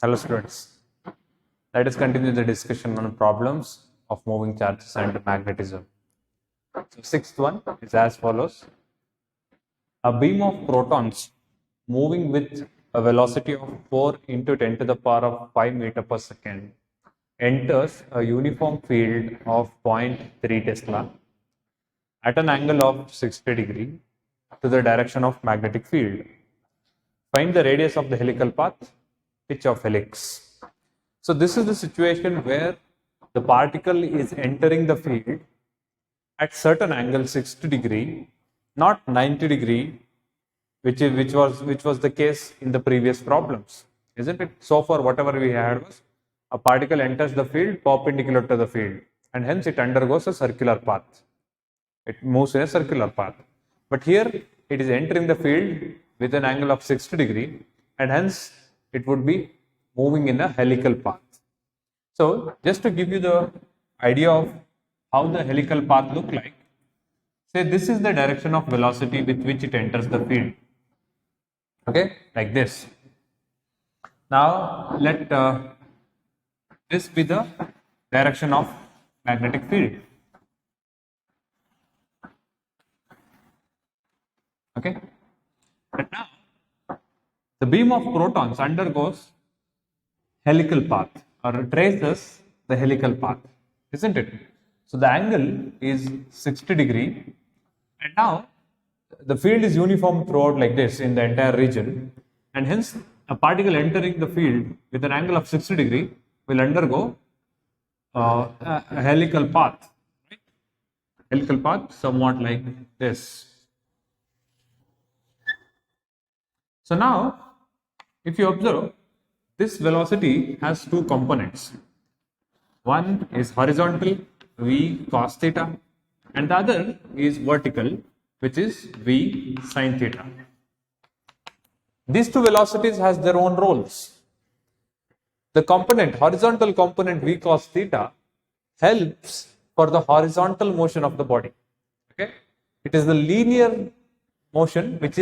Hello students, let us continue the discussion on problems of moving charges and magnetism. So sixth one is as follows. A beam of protons moving with a velocity of 4 into 10 to the power of 5 meter per second enters a uniform field of 0.3 Tesla at an angle of 60 degree to the direction of magnetic field. Find the radius of the helical path, pitch of helix. So this is the situation where the particle is entering the field at certain angle 60 degree, not 90 degree, which was the case in the previous problems, isn't it? So far whatever we had was a particle enters the field perpendicular to the field, and hence it undergoes a circular path. It moves in a circular path. But here it is entering the field with an angle of 60 degree, and hence it would be moving in a helical path. So just to give you the idea of how the helical path look like, say this is the direction of velocity with which it enters the field. Okay, like this. Now let this be the direction of magnetic field. Okay, and now the beam of protons undergoes helical path or traces the helical path, isn't it? So the angle is 60 degree, and now the field is uniform throughout like this in the entire region, and hence a particle entering the field with an angle of 60 degree will undergo a helical path, right? Helical path somewhat like this. So now if you observe, this velocity has two components. One is horizontal, v cos theta, and the other is vertical, which is v sin theta. These two velocities has their own roles. The component, horizontal component v cos theta, helps for the horizontal motion of the body. Okay, it is the linear motion which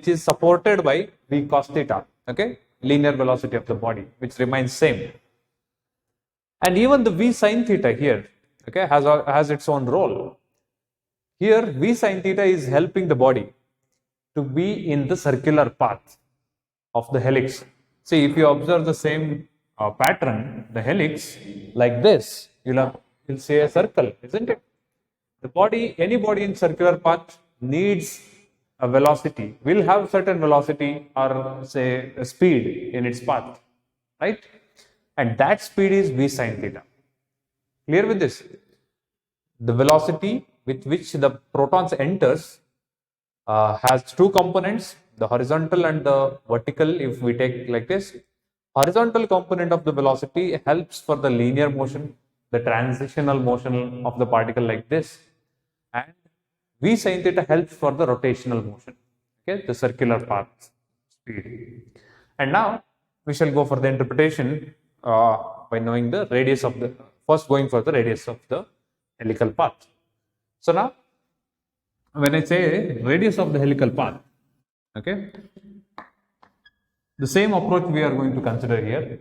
is supported by v cos theta. Okay, linear velocity of the body, which remains same. And even the v sin theta here, okay, has its own role. Here v sin theta is helping the body to be in the circular path of the helix. See, if you observe the same pattern, the helix, like this, you'll see a circle, isn't it? The body, any body in circular path needs a velocity, will have certain velocity or say a speed in its path, right? And that speed is v sin theta. Clear with this? The velocity with which the protons enters has two components, the horizontal and the vertical. If we take like this, horizontal component of the velocity helps for the linear motion, the transitional motion of the particle like this, and v sin theta helps for the rotational motion, okay, the circular path speed. And now we shall go for the interpretation by knowing the radius of the, first going for the radius of the helical path. So now when I say radius of the helical path, okay, the same approach we are going to consider here.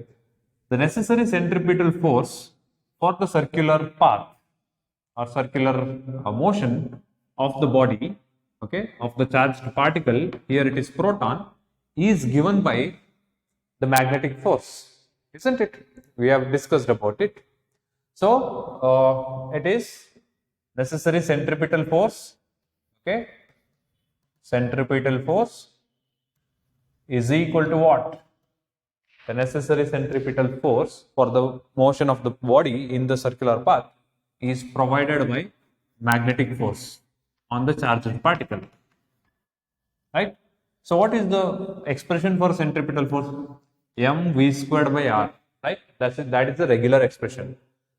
The necessary centripetal force for the circular path or circular motion of the body, okay, of the charged particle, here it is proton, is given by the magnetic force, isn't it? We have discussed about it. So it is necessary centripetal force, okay, centripetal force is equal to what? The necessary centripetal force for the motion of the body in the circular path is provided by magnetic force on the charged particle, right? So what is the expression for centripetal force? mv squared by r, right? That is the regular expression.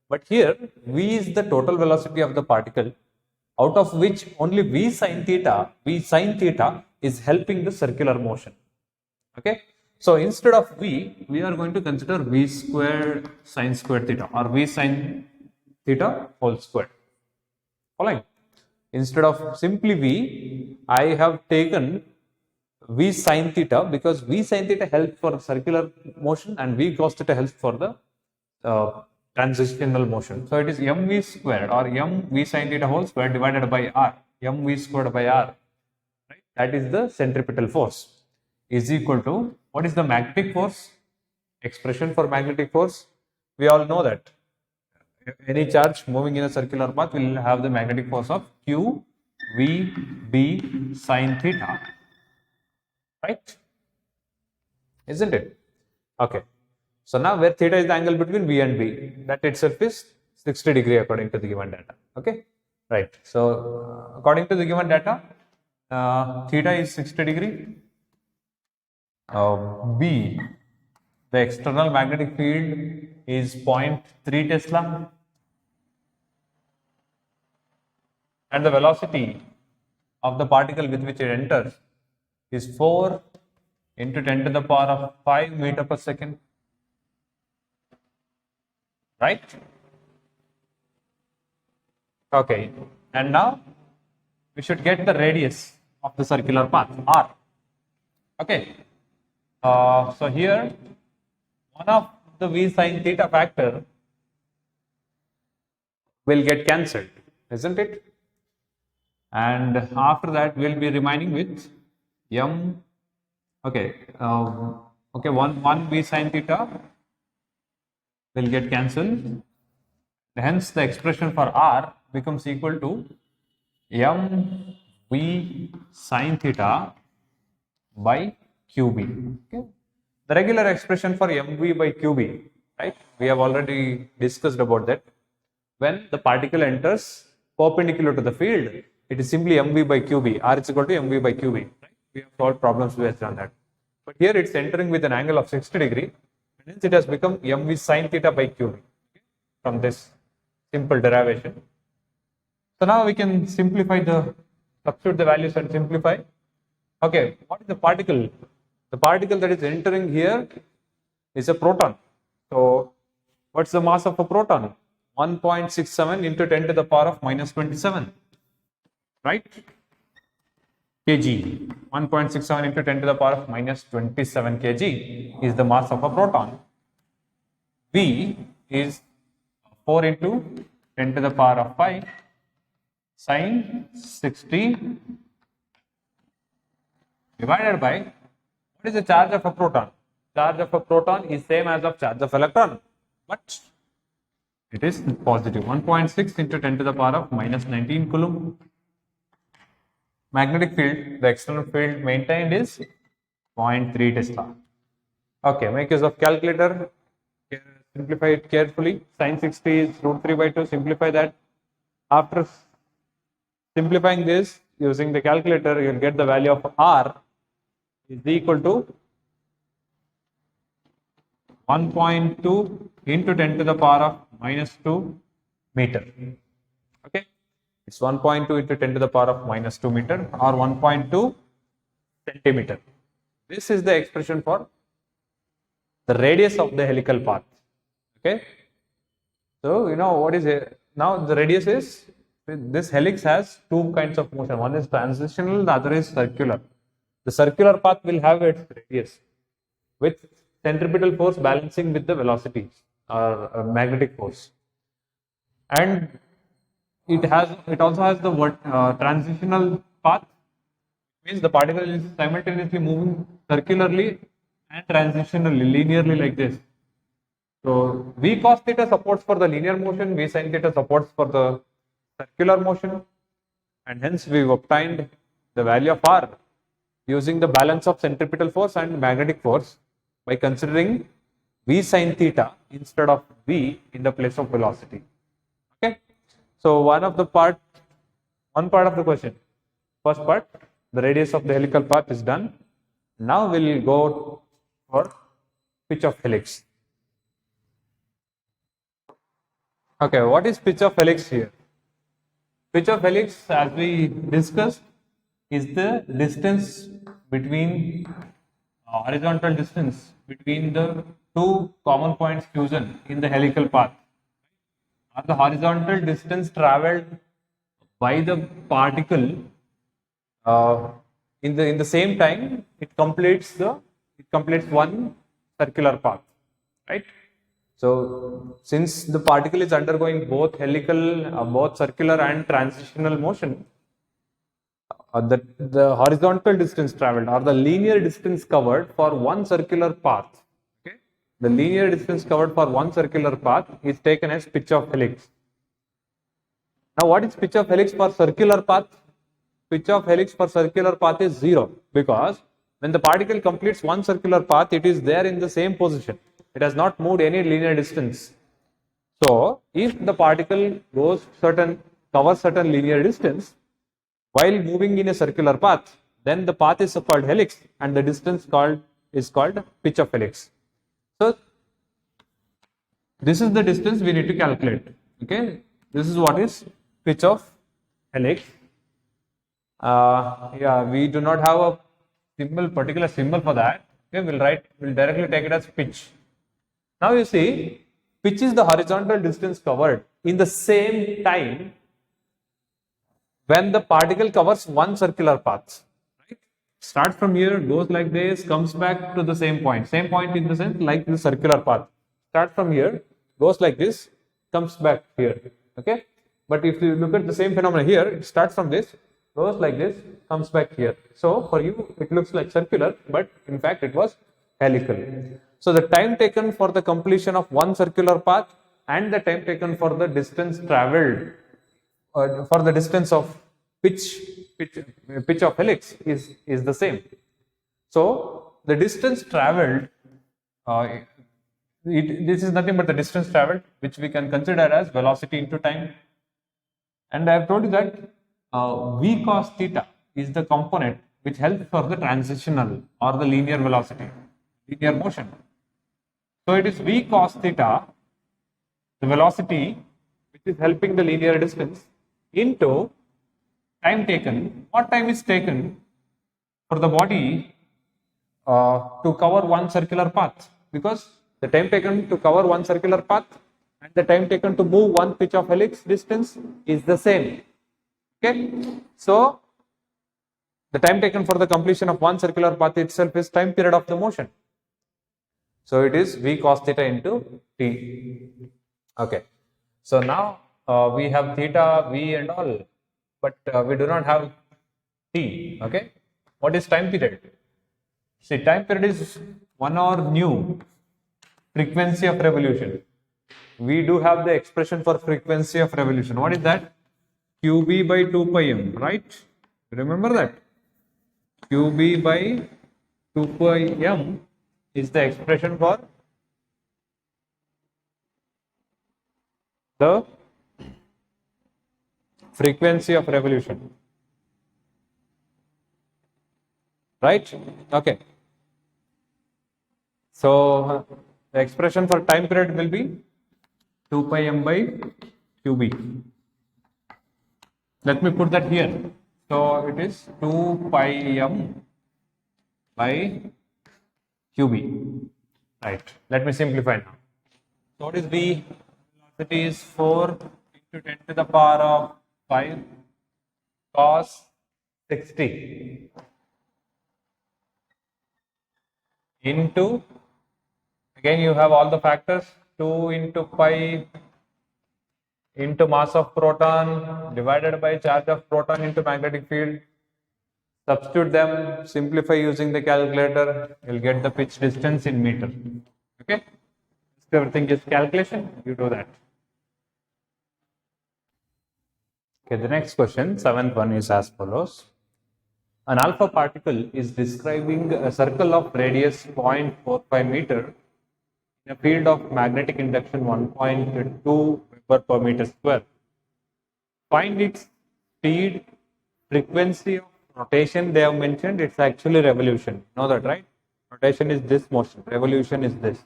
But here v is the total velocity of the particle, out of which only v sin theta is helping the circular motion. Okay, so instead of v, we are going to consider v squared sin squared theta or v sin theta whole squared. Following? Instead of simply v, I have taken v sin theta, because v sin theta helps for circular motion and v cos theta helps for the transitional motion. So it is mv squared or mv sin theta whole square divided by r, mv squared by r, right? That is the centripetal force, is equal to, what is the magnetic force? Expression for magnetic force, we all know that any charge moving in a circular path will have the magnetic force of q v b sin theta, right? Isn't it? Okay. So now where theta is the angle between v and b, that itself is 60 degree according to the given data. Okay. Right. So according to the given data, theta is 60 degree. B, the external magnetic field is 0.3 Tesla, and the velocity of the particle with which it enters is 4 into 10 to the power of 5 meter per second, right? Okay, and now we should get the radius of the circular path, r. Okay, so here one of the v sin theta factor will get cancelled, isn't it? And after that we'll be remaining with m. Okay, one v sin theta will get cancelled. Hence, the expression for r becomes equal to m v sin theta by qb. Okay. The regular expression for mv by qb, right? We have already discussed about that. When the particle enters perpendicular to the field, it is simply mv by qb. R is equal to mv by qb. Right? We have solved problems based on that. But here it's entering with an angle of 60 degree, and hence it has become mv sin theta by qb, okay, from this simple derivation. So now we can substitute the values and simplify. Okay, what is the particle? The particle that is entering here is a proton. So what's the mass of a proton? 1.67 into 10 to the power of minus 27, right? Kg. 1.67 into 10 to the power of minus 27 kg is the mass of a proton. V is 4 into 10 to the power of 5 sin 60 divided by, what is the charge of a proton? Charge of a proton is same as of charge of electron, but it is positive. 1.6 into 10 to the power of minus 19 coulomb. Magnetic field, the external field maintained is 0.3 Tesla. Okay, make use of calculator. Simplify it carefully. Sin 60 is root 3 by 2. Simplify that. After simplifying this using the calculator, you will get the value of r is equal to 1.2 into 10 to the power of minus 2 meter. Okay, it's 1.2 into 10 to the power of minus 2 meter or 1.2 centimeter. This is the expression for the radius of the helical path. Okay, so you know what is it now? The radius is, this helix has two kinds of motion. One is transitional, the other is circular. The circular path will have its radius with centripetal force balancing with the velocity or magnetic force, and it also has the transitional path, means the particle is simultaneously moving circularly and transitionally, linearly like this. So v cos theta supports for the linear motion, v sin theta supports for the circular motion, and hence we've obtained the value of r using the balance of centripetal force and magnetic force by considering v sin theta instead of v in the place of velocity. Okay, so one part of the question, first part, the radius of the helical path is done. Now we'll go for pitch of helix. Okay, what is pitch of helix here? Pitch of helix, as we discussed, is the distance between horizontal distance between the two common points chosen in the helical path, or the horizontal distance traveled by the particle in the same time it completes one circular path, right? So since the particle is undergoing both both circular and transitional motion, the horizontal distance traveled or the linear distance covered for one circular path, okay, the linear distance covered for one circular path is taken as pitch of helix. Now what is pitch of helix for circular path? Pitch of helix for circular path is 0, because when the particle completes one circular path, it is there in the same position. It has not moved any linear distance. So if the particle covers certain linear distance while moving in a circular path, then the path is called helix and the distance is called pitch of helix. So this is the distance we need to calculate. Okay, this is what is pitch of helix. Yeah, we do not have a particular symbol for that. Okay, we'll directly take it as pitch. Now you see, pitch is the horizontal distance covered in the same time when the particle covers one circular path. Right? Starts from here, goes like this, comes back to the same point. Same point in the sense like the circular path. Starts from here, goes like this, comes back here. Okay. But if you look at the same phenomena here, it starts from this, goes like this, comes back here. So for you, it looks like circular, but in fact it was helical. So the time taken for the completion of one circular path and the time taken for the distance traveled, for the distance of pitch of helix is the same. So the distance traveled, this is nothing but the distance traveled, which we can consider as velocity into time. And I have told you that v cos theta is the component which helps for the transitional or the linear velocity, linear motion. So it is v cos theta, the velocity which is helping the linear distance, into time taken. What time is taken for the body to cover one circular path? Because the time taken to cover one circular path and the time taken to move one pitch of helix distance is the same. Okay, so the time taken for the completion of one circular path itself is time period of the motion. So it is v cos theta into t. Okay, so now we have theta, v and all, but we do not have t. Okay, what is time period? See, time period is 1 hour nu, frequency of revolution. We do have the expression for frequency of revolution. What is that? QB by 2 pi m, right? Remember that? QB by 2 pi m is the expression for the frequency of revolution, right? Okay. So the expression for time period will be 2 pi m by QB. Let me put that here. So it is 2 pi m by QB. Right. Let me simplify now. So what is V? Velocity is 4 into 10 to the power of 5 cos 60 into, again you have all the factors, 2 into pi into mass of proton divided by charge of proton into magnetic field. Substitute them, simplify using the calculator, you'll get the pitch distance in meter. Okay, if everything is calculation, you do that. Okay, the next question, 7th one, is as follows. An alpha particle is describing a circle of radius 0.45 meter in a field of magnetic induction 1.2 Weber per meter square. Find its speed, frequency of rotation. They have mentioned it's actually revolution. Know that, right? Rotation is this motion, revolution is this.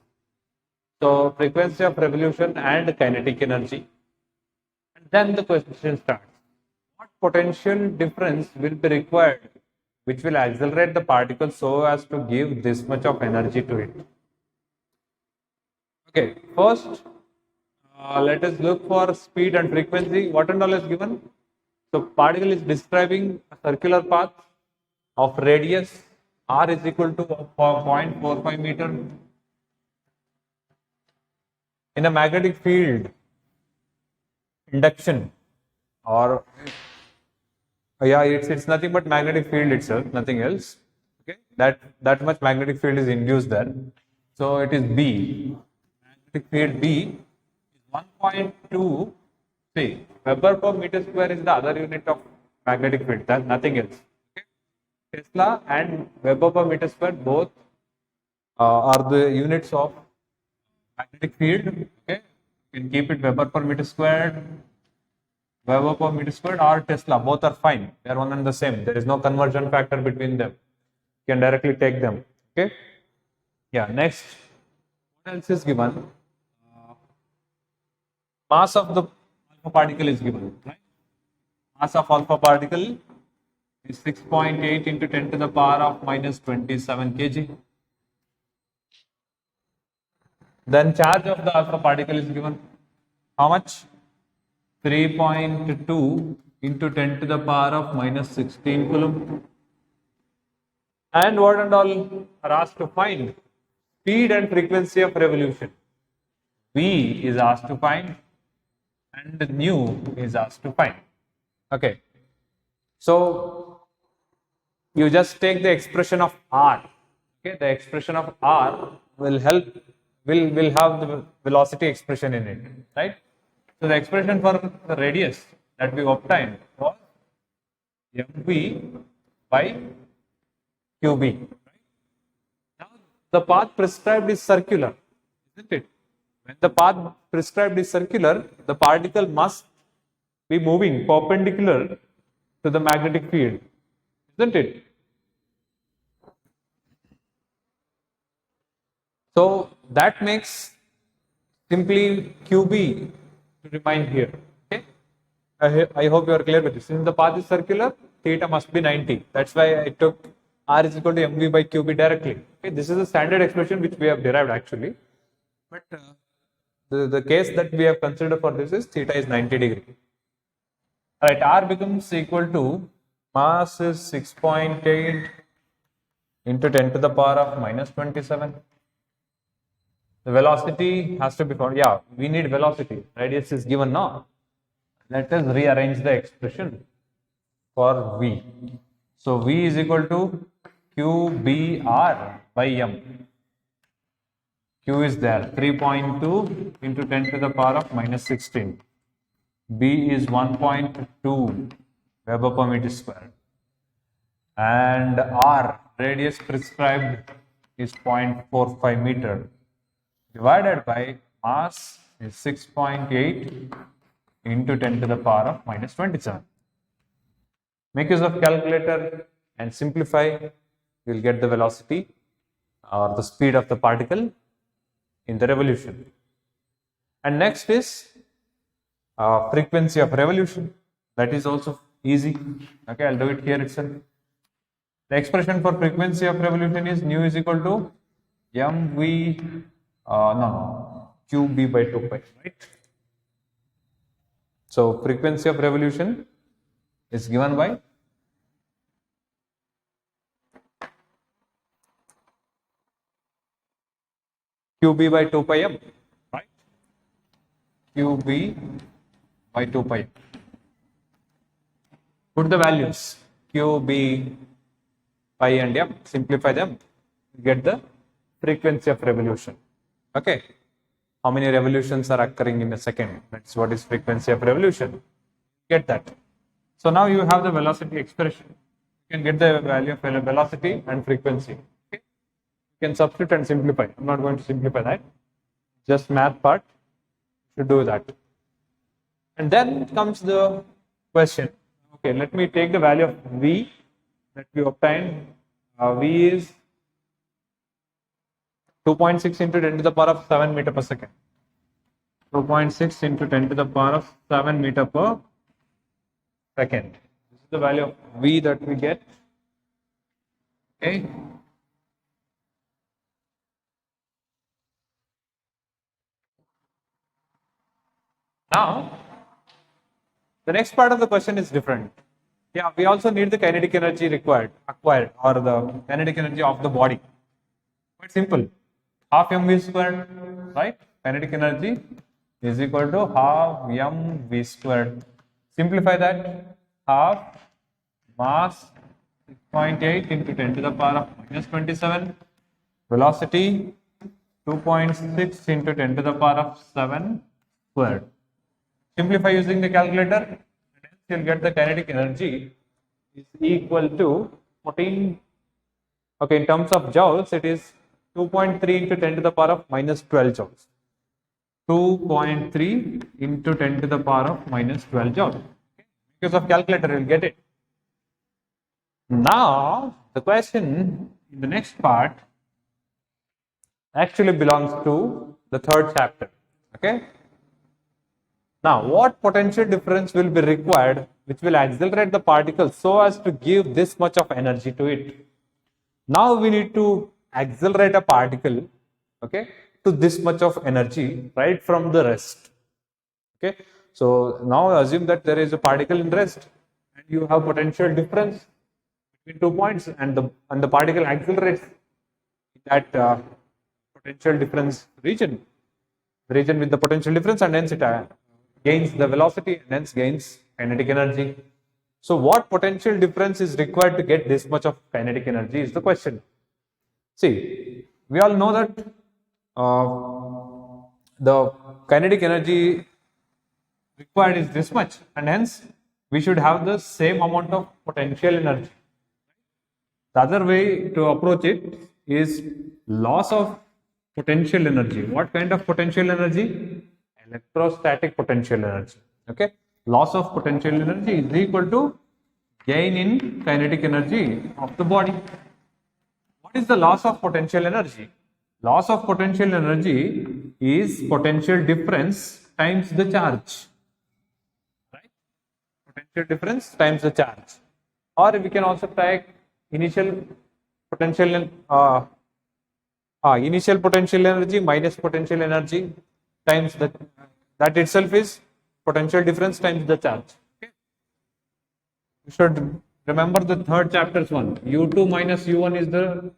So frequency of revolution and kinetic energy. And then the question starts. What potential difference will be required which will accelerate the particle so as to give this much of energy to it? Okay, first let us look for speed and frequency. What and all is given? So particle is describing a circular path of radius r is equal to 0.45 meter. In a magnetic field, induction, or yeah, it's nothing but magnetic field itself, nothing else. Okay, that much magnetic field is induced there. So it is B. Magnetic field B is 1.2. See, Weber per meter square is the other unit of magnetic field. That's nothing else. Okay? Tesla and Weber per meter square both are the units of magnetic field. Okay, you can keep it Weber per meter squared, Weber per meter squared, or Tesla. Both are fine. They are one and the same. There is no conversion factor between them. You can directly take them. Okay. Yeah. Next, what else is given? Mass of the alpha particle is given. Right? Mass of alpha particle is 6.8 into 10 to the power of minus 27 kg. Then charge of the alpha particle is given. How much? 3.2 into 10 to the power of minus 16 coulomb. And what and all are asked to find? Speed and frequency of revolution. V is asked to find and nu is asked to find. Okay. So you just take the expression of R. Okay, the expression of R will help, will have the velocity expression in it, right? So the expression for the radius that we obtained was mv by qb. Now the path prescribed is circular, isn't it? When the path prescribed is circular, the particle must be moving perpendicular to the magnetic field, isn't it? So that makes simply QB to remain here. Okay, I hope you are clear with this. Since the path is circular, theta must be 90. That's why I took R is equal to mv by qb directly. Okay, this is a standard expression which we have derived actually, but the case that we have considered for this is theta is 90 degree. All right, R becomes equal to mass is 6.8 into 10 to the power of minus 27. The velocity has to be found. Yeah, we need velocity. Radius is given now. Let us rearrange the expression for V. So V is equal to QBR by M. Q is there, 3.2 into 10 to the power of minus 16. B is 1.2 Weber per meter square. And R, radius prescribed, is 0.45 meter, divided by mass is 6.8 into 10 to the power of minus 27. Make use of calculator and simplify. You will get the velocity or the speed of the particle in the revolution. And next is frequency of revolution. That is also easy. Okay, I'll do it here itself. The expression for frequency of revolution is nu is equal to mv qb by 2 pi, right? So frequency of revolution is given by qb by 2 pi m, right? qb by 2 pi. Put the values qb, pi and m, simplify them, get the frequency of revolution. Okay, how many revolutions are occurring in a second? That's what is frequency of revolution. Get that. So now you have the velocity expression. You can get the value of velocity and frequency. Okay, you can substitute and simplify. I'm not going to simplify that. Just math part. You should do that. And then comes the question. Okay, let me take the value of V that we obtained. V is 2.6 into 10 to the power of 7 meter per second. 2.6 into 10 to the power of 7 meter per second. This is the value of V that we get. Okay. Now, the next part of the question is different. Yeah, we also need the kinetic energy acquired, or the kinetic energy of the body. Quite simple. Half mv squared, right? Kinetic energy is equal to half mv squared. Simplify that. Half mass 6.8 into 10 to the power of minus 27. Velocity 2.6 into 10 to the power of 7 squared. Simplify using the calculator, and hence you'll get the kinetic energy is equal to 14. Okay, in terms of joules, it is 2.3 into 10 to the power of minus 12 joules. 2.3 into 10 to the power of minus 12 joules. Because of calculator, you'll get it. Now, the question in the next part actually belongs to the third chapter. Okay. Now, what potential difference will be required which will accelerate the particle so as to give this much of energy to it? Now we need to accelerate a particle, okay, to this much of energy right from the rest. Okay, so now assume that there is a particle in rest and you have potential difference between 2 points, and the particle accelerates that potential difference region with the potential difference, and hence it gains the velocity and hence gains kinetic energy. So what potential difference is required to get this much of kinetic energy is the question. See, we all know that the kinetic energy required is this much, and hence we should have the same amount of potential energy. The other way to approach it is loss of potential energy. What kind of potential energy? Electrostatic potential energy. Okay, loss of potential energy is equal to gain in kinetic energy of the body. What is the loss of potential energy? Loss of potential energy is potential difference times the charge. Right? Potential difference times the charge. Or we can also take initial potential energy minus potential energy times that itself is potential difference times the charge. Okay. You should remember the third chapter's one. U2 minus U1 is the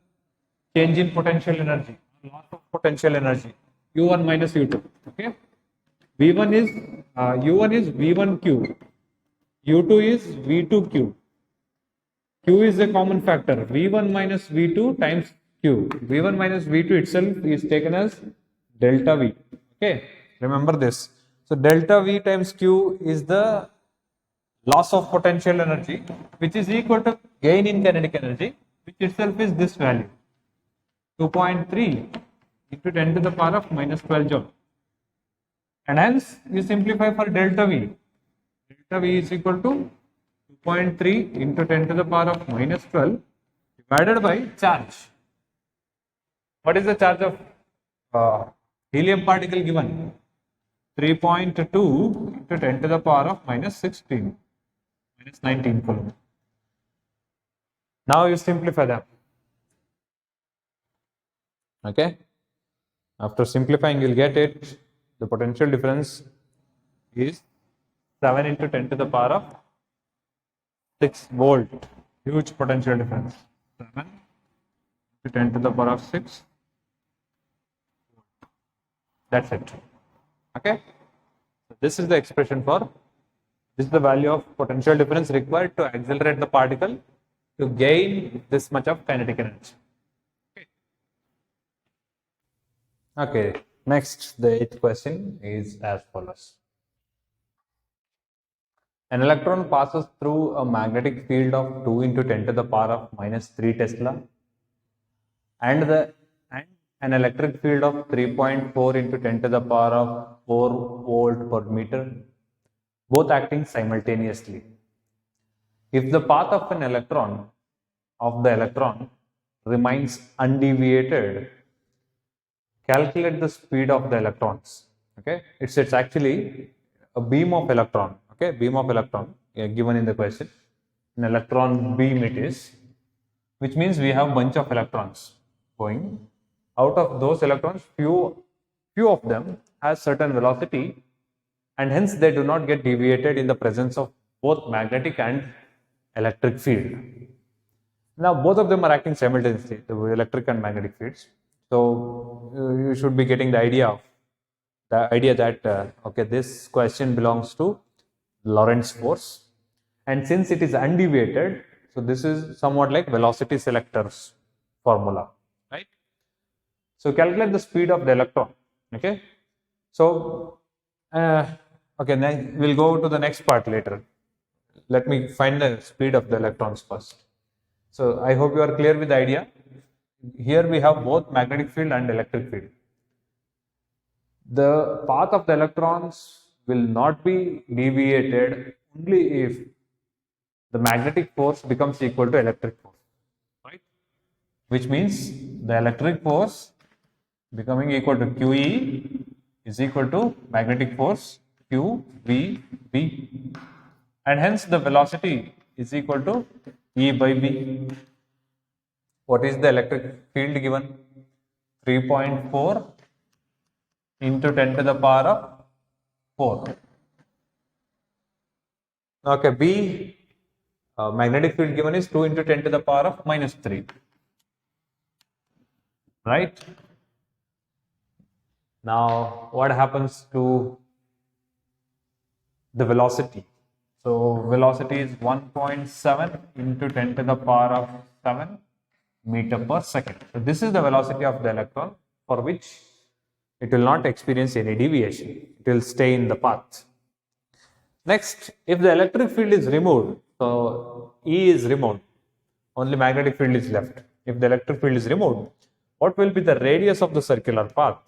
change in potential energy, loss of potential energy. U1 minus U2. Okay. V1 is U1 is V1Q. U2 is V2Q. Q is a common factor. V1 minus V2 times Q. V1 minus V2 itself is taken as delta V. Okay, remember this. So delta V times Q is the loss of potential energy, which is equal to gain in kinetic energy, which itself is this value, 2.3 into 10 to the power of minus 12 joule. And hence you simplify for delta V. Delta V is equal to 2.3 into 10 to the power of minus 12 divided by charge. What is the charge of helium particle given? 3.2 into 10 to the power of minus 16, minus 19 coulomb. Now you simplify them. Okay. After simplifying, you'll get it. The potential difference is 7 into 10 to the power of 6 volt. Huge potential difference. 7 to 10 to the power of 6. That's it. Okay. So this is the expression for, this is the value of potential difference required to accelerate the particle to gain this much of kinetic energy. Okay. Next, the eighth question is as follows. An electron passes through a magnetic field of 2 into 10 to the power of minus 3 Tesla and an electric field of 3.4 into 10 to the power of 4 volt per meter, both acting simultaneously. If the path of the electron remains undeviated, calculate the speed of the electrons. Okay, it's actually a beam of electron. Okay, beam of electron given in the question. An electron beam it is, which means we have bunch of electrons going. Out of those electrons, few of them has certain velocity, and hence they do not get deviated in the presence of both magnetic and electric field. Now both of them are acting simultaneously, the electric and magnetic fields. So you should be getting the idea that okay, this question belongs to Lorentz force, and since it is undeviated, so this is somewhat like velocity selector's formula, right? So calculate the speed of the electron. Okay, so okay, then we'll go to the next part later. Let me find the speed of the electrons first. So I hope you are clear with the idea. Here we have both magnetic field and electric field. The path of the electrons will not be deviated only if the magnetic force becomes equal to electric force, right? Which means the electric force becoming equal to QE is equal to magnetic force QVB, and hence the velocity is equal to E by B. What is the electric field given? 3.4 into 10 to the power of 4. Okay, B magnetic field given is 2 into 10 to the power of minus 3. Right? Now, what happens to the velocity? So, velocity is 1.7 into 10 to the power of 7 meter per second. So, this is the velocity of the electron, for which it will not experience any deviation. It will stay in the path. Next, if the electric field is removed, so E is removed, only magnetic field is left. If the electric field is removed, what will be the radius of the circular path?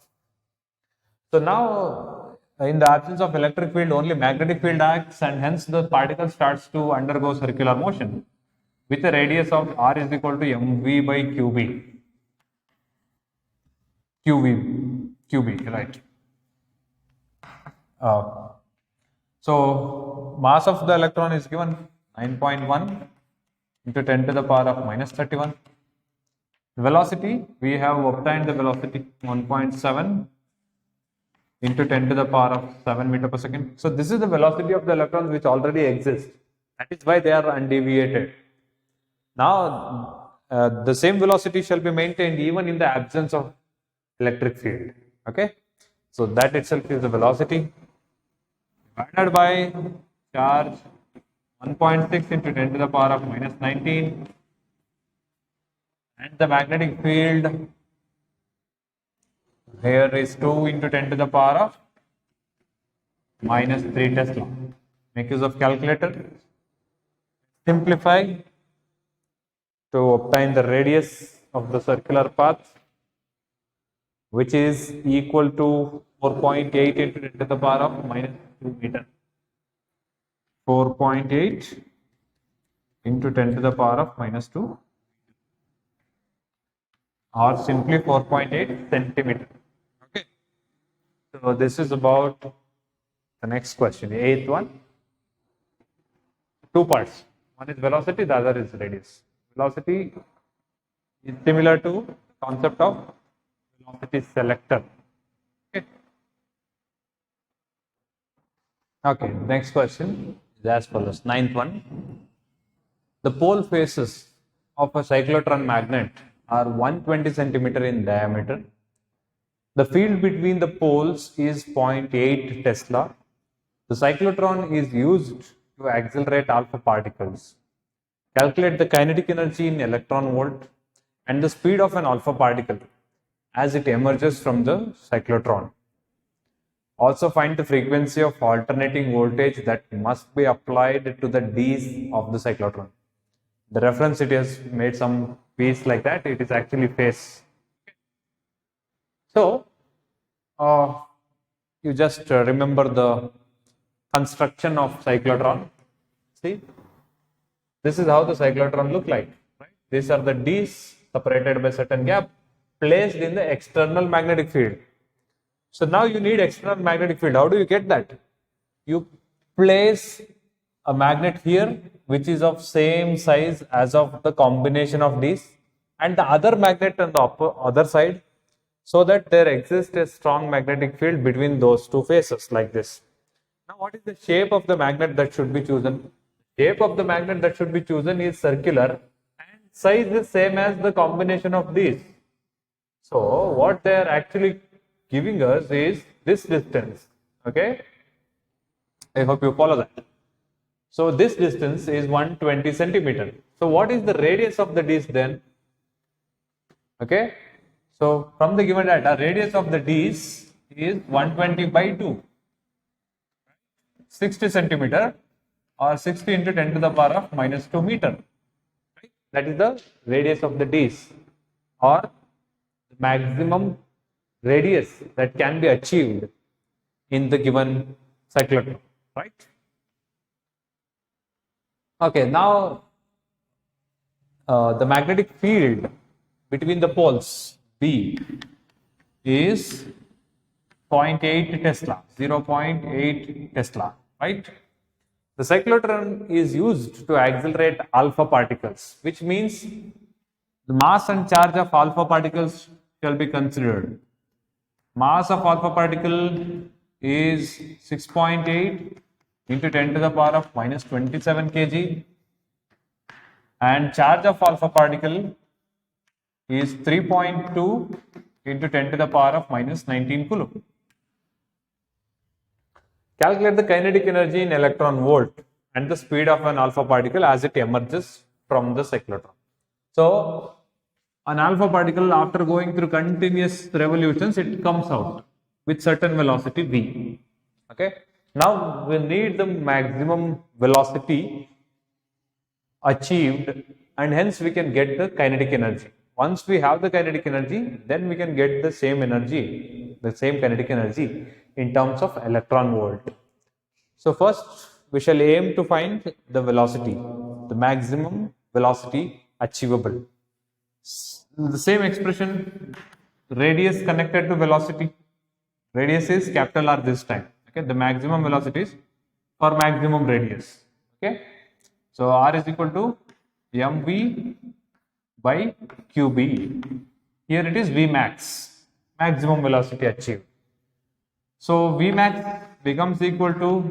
So now, in the absence of electric field, only magnetic field acts, and hence the particle starts to undergo circular motion with a radius of r is equal to mv by qb, right? So mass of the electron is given 9.1 into 10 to the power of minus 31. Velocity, we have obtained the velocity 1.7 into 10 to the power of 7 meter per second. So this is the velocity of the electrons which already exist. That is why they are undeviated. Now, the same velocity shall be maintained even in the absence of electric field. Okay, so that itself is the velocity divided by charge 1.6 into 10 to the power of minus 19, and the magnetic field here is 2 into 10 to the power of minus 3 Tesla. Make use of calculator. Simplify to obtain the radius of the circular path, which is equal to 4.8 into 10 to the power of minus 2 meter. 4.8 into 10 to the power of minus 2, or simply 4.8 centimeter. Okay. So this is about the next question, the 8th one. Two parts. One is velocity, the other is radius. Velocity is similar to the concept of velocity selector. Okay. Okay, next question is as follows. 9th one. The pole faces of a cyclotron magnet are 120 centimeter in diameter. The field between the poles is 0.8 Tesla. The cyclotron is used to accelerate alpha particles. Calculate the kinetic energy in electron volt and the speed of an alpha particle as it emerges from the cyclotron. Also find the frequency of alternating voltage that must be applied to the D's of the cyclotron. The reference, it has made some piece like that. It is actually phase. So, you just remember the construction of cyclotron. See, this is how the cyclotron look like. Right? These are the D's separated by certain gap placed in the external magnetic field. So now you need external magnetic field. How do you get that? You place a magnet here which is of same size as of the combination of these, and the other magnet on the other side, so that there exists a strong magnetic field between those two faces like this. Now what is the shape of the magnet that should be chosen? shape of the magnet that should be chosen is circular and size is same as the combination of these. So what they are actually giving us is this distance. Okay, I hope you follow that. So this distance is 120 centimeter. So what is the radius of the disc then? Okay, so from the given data, radius of the disc is 120 by 2, 60 centimeter, or 60 into 10 to the power of minus 2 meter. Right? That is the radius of the disc, or the maximum radius that can be achieved in the given cyclotron. Right? Okay, now the magnetic field between the poles B is 0.8 Tesla, 0.8 Tesla, right? The cyclotron is used to accelerate alpha particles, which means the mass and charge of alpha particles shall be considered. Mass of alpha particle is 6.8 into 10 to the power of minus 27 kg, and charge of alpha particle is 3.2 into 10 to the power of minus 19 coulomb. Calculate the kinetic energy in electron volt and the speed of an alpha particle as it emerges from the cyclotron. So, an alpha particle, after going through continuous revolutions, it comes out with certain velocity v. Okay. Now we need the maximum velocity achieved, and hence we can get the kinetic energy. Once we have the kinetic energy, then we can get the same energy, the same kinetic energy in terms of electron volt. So first we shall aim to find the velocity, the maximum velocity achievable. The same expression, radius connected to velocity. Radius is capital R this time. Okay, the maximum velocities for maximum radius. Okay, so R is equal to mv by qb. Here it is V max, maximum velocity achieved. So V max becomes equal to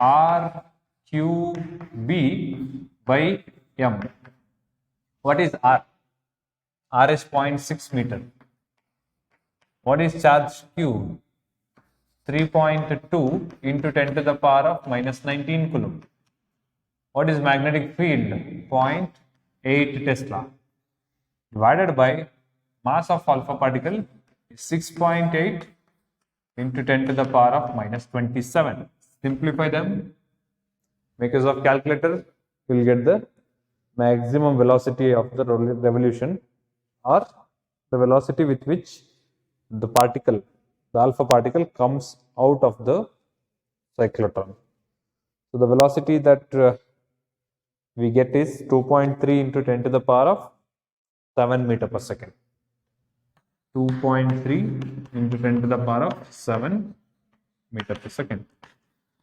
R qb by m. What is R? R is 0.6 meter. What is charge Q? 3.2 into 10 to the power of minus 19 coulomb. What is magnetic field? 0.8 Tesla. Divided by mass of alpha particle is 6.8 into 10 to the power of minus 27. Simplify them. Make use of calculator. You will get the maximum velocity of the revolution, or the velocity with which the particle, the alpha particle, comes out of the cyclotron. So the velocity that we get is 2.3 into 10 to the power of 7 meter per second. 2.3 into 10 to the power of 7 meter per second.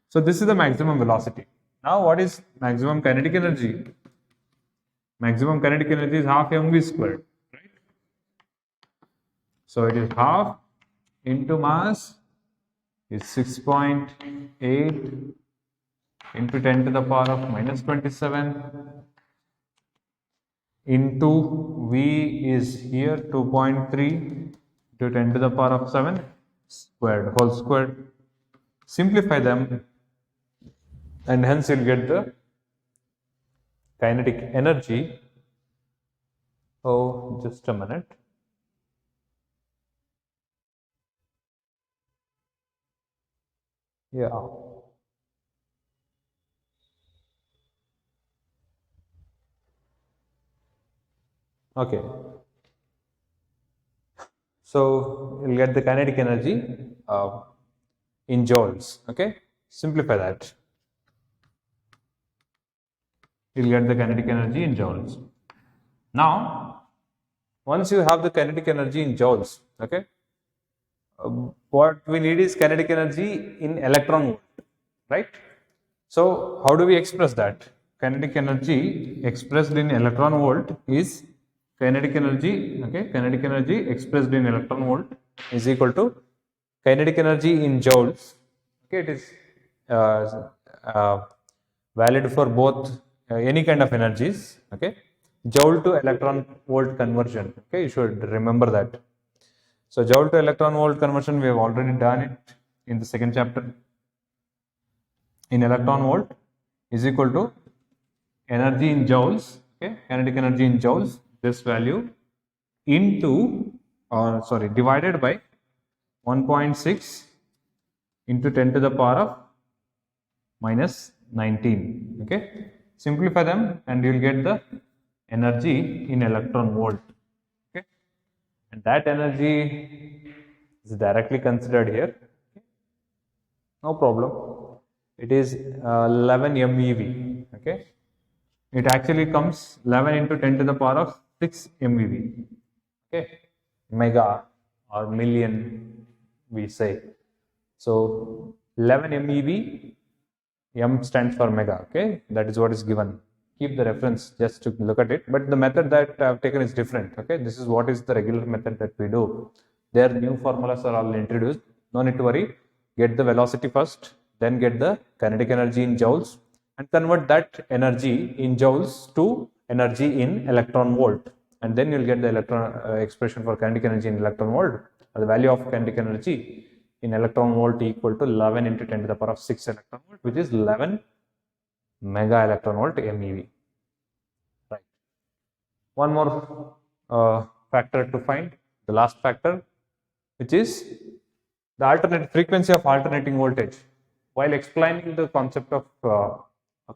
So this is the maximum velocity. Now what is maximum kinetic energy? Maximum kinetic energy is half mv squared, right? So it is half into mass is 6.8 into 10 to the power of minus 27 into V is here 2.3 to 10 to the power of 7 squared, whole squared. Simplify them and hence you'll get the kinetic energy. Oh, just a minute. Yeah. Okay. So you'll get the kinetic energy in joules. Okay. Simplify that. You'll get the kinetic energy in joules. Now, once you have the kinetic energy in joules, okay, what we need is kinetic energy in electron volt, right? So how do we express that? Kinetic energy expressed in electron volt is kinetic energy, okay, kinetic energy expressed in electron volt is equal to kinetic energy in joules, Okay, it is valid for both any kind of energies. Okay, joule to electron volt conversion. Okay, you should remember that. So joule to electron volt conversion, we have already done it in the second chapter. In electron volt is equal to energy in joules, okay, kinetic energy in joules, this value into, or sorry, divided by 1.6 into 10 to the power of minus 19. Okay, simplify them and you will get the energy in electron volt. Okay, and that energy is directly considered here. No problem. It is 11 MeV. Okay, it actually comes 11 into 10 to the power of 6 MeV. Okay, mega or million we say. So 11 MeV, M stands for mega. Okay, that is what is given. Keep the reference just to look at it. But the method that I have taken is different. Okay, this is what is the regular method that we do. Their new formulas are all introduced. No need to worry. Get the velocity first, then get the kinetic energy in joules, and convert that energy in joules to energy in electron volt, and then you'll get the electron expression for kinetic energy in electron volt. The value of kinetic energy in electron volt equal to 11 into 10 to the power of 6 electron volt, which is 11 mega electron volt MeV. Right. One more factor to find, the last factor, which is the alternate frequency of alternating voltage. While explaining the concept of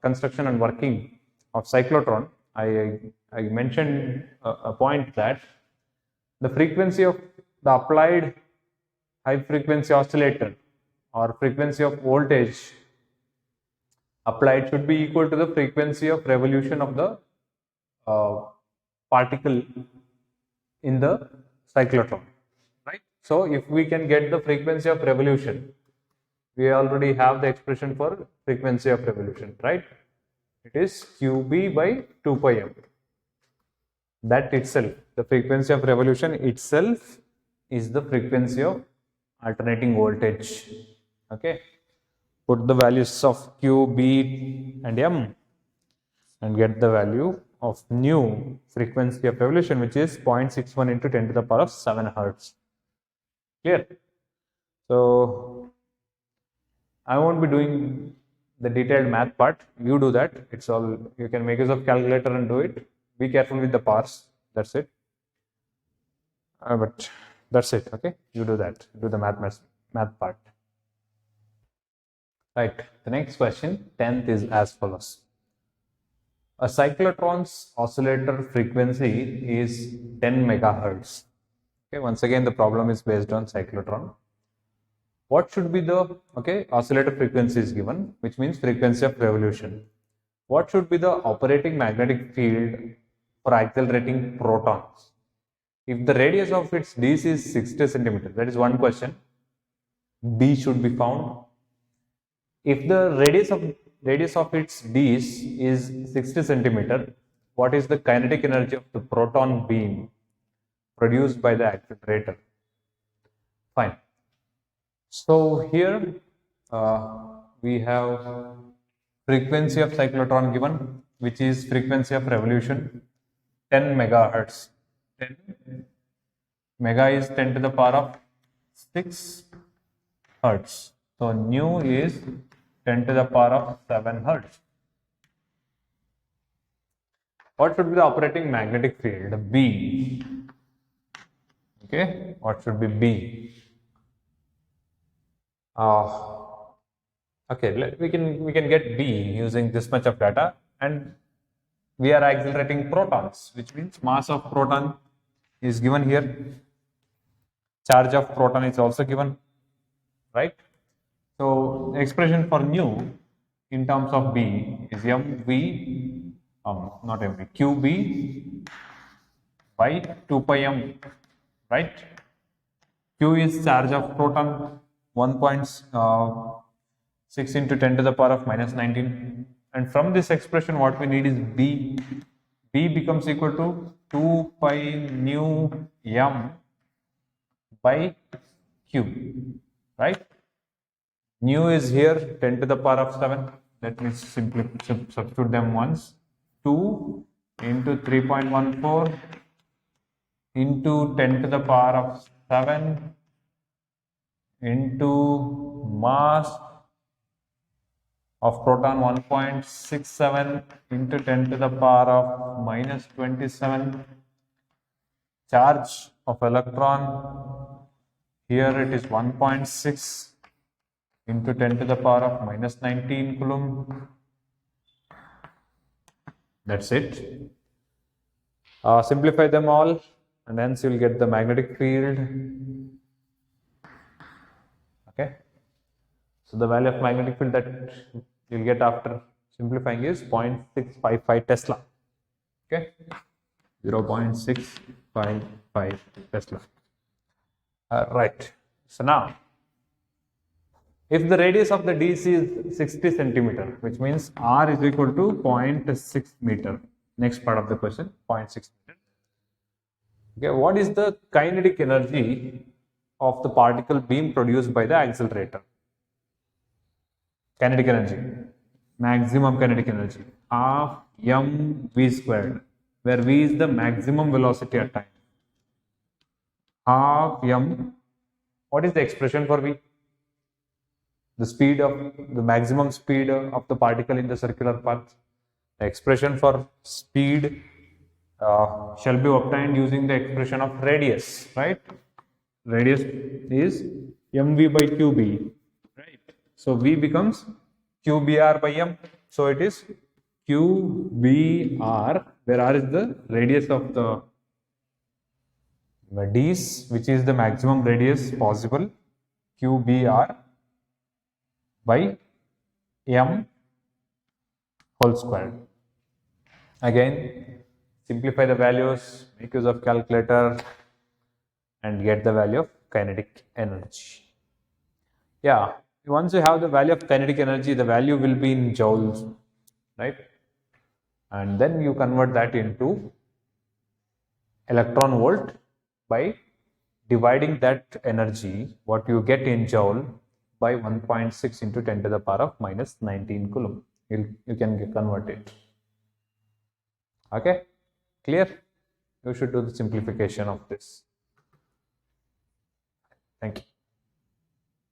construction and working of cyclotron, I mentioned a point that the frequency of the applied high frequency oscillator or frequency of voltage applied should be equal to the frequency of revolution of the particle in the cyclotron, right? So if we can get the frequency of revolution, we already have the expression for frequency of revolution, right? It is QB by 2 pi m. That itself, the frequency of revolution itself is the frequency of alternating voltage. Okay, put the values of Q, B and M and get the value of new frequency of revolution, which is 0.61 into 10 to the power of 7 hertz. Clear? So I won't be doing the detailed math part. You do that. It's all, you can make use of calculator and do it. Be careful with the powers. That's it. But that's it. Okay, you do that. Do the math part. Right. The next question, 10th, is as follows. A cyclotron's oscillator frequency is 10 megahertz. Okay. Once again, the problem is based on cyclotron. What should be the oscillator frequency is given, which means frequency of revolution. What should be the operating magnetic field for accelerating protons? If the radius of its disk is 60 centimeters, that is one question. B should be found. If the radius of its disk is 60 centimeter, what is the kinetic energy of the proton beam produced by the accelerator? Fine. So here we have frequency of cyclotron given, which is frequency of revolution 10 megahertz. 10 mega is 10 to the power of 6 hertz. So nu is 10 to the power of 7 hertz. What should be the operating magnetic field? B. Okay, what should be B? Okay, we can get B using this much of data, and we are accelerating protons, which means mass of proton is given here. Charge of proton is also given, right? So the expression for nu in terms of B is mv, not mv, qb by 2 pi m, right? Q is charge of proton 1.6 into 10 to the power of minus 19. And from this expression, what we need is B. B becomes equal to 2 pi nu m by Q, right? Nu is here 10 to the power of 7. Let me simply substitute them once. 2 into 3.14 into 10 to the power of 7 into mass of proton 1.67 into 10 to the power of minus 27. Charge of electron, here it is 1.6 into 10 to the power of minus 19 coulomb. That's it. Simplify them all, and hence you will get the magnetic field. Okay. So the value of magnetic field that you'll get after simplifying is 0.655 Tesla. Okay. 0.655 Tesla. Right. So now, if the radius of the DC is 60 centimeter, which means R is equal to 0.6 meter. Next part of the question, 0.6 meter. Okay, what is the kinetic energy of the particle beam produced by the accelerator? Kinetic energy, maximum kinetic energy, half mv squared, where v is the maximum velocity at time. Half m, what is the expression for v? The speed of the maximum speed of the particle in the circular path. The expression for speed shall be obtained using the expression of radius, right? Radius is mv by qb, right? So v becomes qbr by m. So it is qbr, where r is the radius of the disc, which is the maximum radius possible, qbr by m whole square. Again, simplify the values, make use of calculator, and get the value of kinetic energy. Yeah, once you have the value of kinetic energy, the value will be in joules, right? And then you convert that into electron volt by dividing that energy, what you get in joule, by 1.6 into 10 to the power of minus 19 coulomb. You can convert it. Okay, clear? You should do the simplification of this. Thank you.